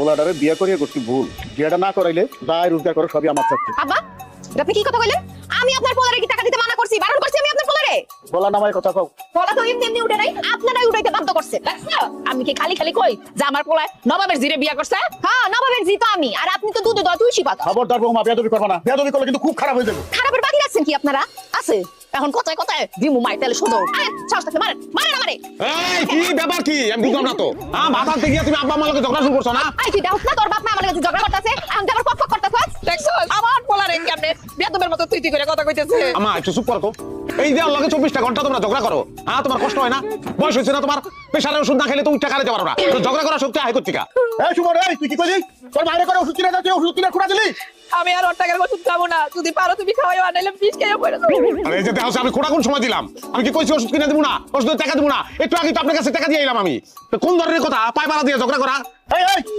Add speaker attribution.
Speaker 1: পোলাডারে বিয়ে করিয়ে করছি ভুল, বিয়েটা না করাইলে দায় রোজগার করো সবই আমার চাকরি।
Speaker 2: আব্বা আপনি কি কথা কইলেন? আমি আপনার পোলারে কি টাকা দিতে মানা করছি? বারণ করছি আমি আপনার পোলারে?
Speaker 1: বলা নামায় কথা কও।
Speaker 2: পোলা তো এমনি এমনি উঠে নাই, আপনারাই উঠাইতে বাধ্য করছে। দেখছো আমি কি খালি খালি কই যে আমার পোলায় নবাবের জিরে বিয়া করছে? হ্যাঁ নবাবের জি তো আমি, আর আপনি তো দুধে দই তুলসী পাতা।
Speaker 1: খবরদার বৌমা, বেয়াদবি করবা না, বেয়াদবি করলে কিন্তু খুব খারাপ হয়ে যাবে।
Speaker 2: খারাপের বাকি রাখছেন কি আপনারা? আছে এখন কথায় কথায় দিমু মাই তেলে শুধু সাহস থাকলে মারেন মারেন আমারে।
Speaker 3: এই কি ব্যাপার কি আমি বুঝলাম না তো। মাথা থেকে তুমি আব্বা আমার লগে ঝগড়া শুরু করছো না?
Speaker 2: আই তুই দেখছ না তোর বাপ মা আমার কাছে ঝগড়া করতেছে, আমি আবার পক পক করতেছ। দেখছো আমার পোলারে কেমনে বেয়াদবের মতো তুই করে কথা কইতেছে।
Speaker 3: আমা একটু চুপ করো তো। এই যে লগে 24টা ঘন্টা তোমরা ঝগড়া করো, তোমার কষ্ট হয় না? বয়স হয়েছে না তোমার? প্রেসারের ওষুধ না খেলে তো উঠতে কাটাতে পারো না, তো ঝগড়া করা শক্তি আয় করতে কা?
Speaker 1: এই সুমন, এই তুই কি কইলি? তোর বাইরে করে ওষুধ কিনে দাও, তুই ওষুধ কিনে খুঁড়া দিলি?
Speaker 2: আমি আর ওর টাকার ওষুধ খাবো না, যদি পারো তুমি খাওয়াইও, আনাইলে বিষ খেয়ে পড়ে যাবো।
Speaker 3: আরে এই যে দেখো আমি কোন সময় দিলাম? আমি কি কইছি ওষুধ কিনে দেবো না, ওষুধের টাকা দেবো না? একটু আগে তো আপনার কাছে টাকা দিয়ে এলাম আমি। তো কোন ধরনের কথা পায় পাড়া দিয়ে ঝগড়া করা?
Speaker 1: এই এই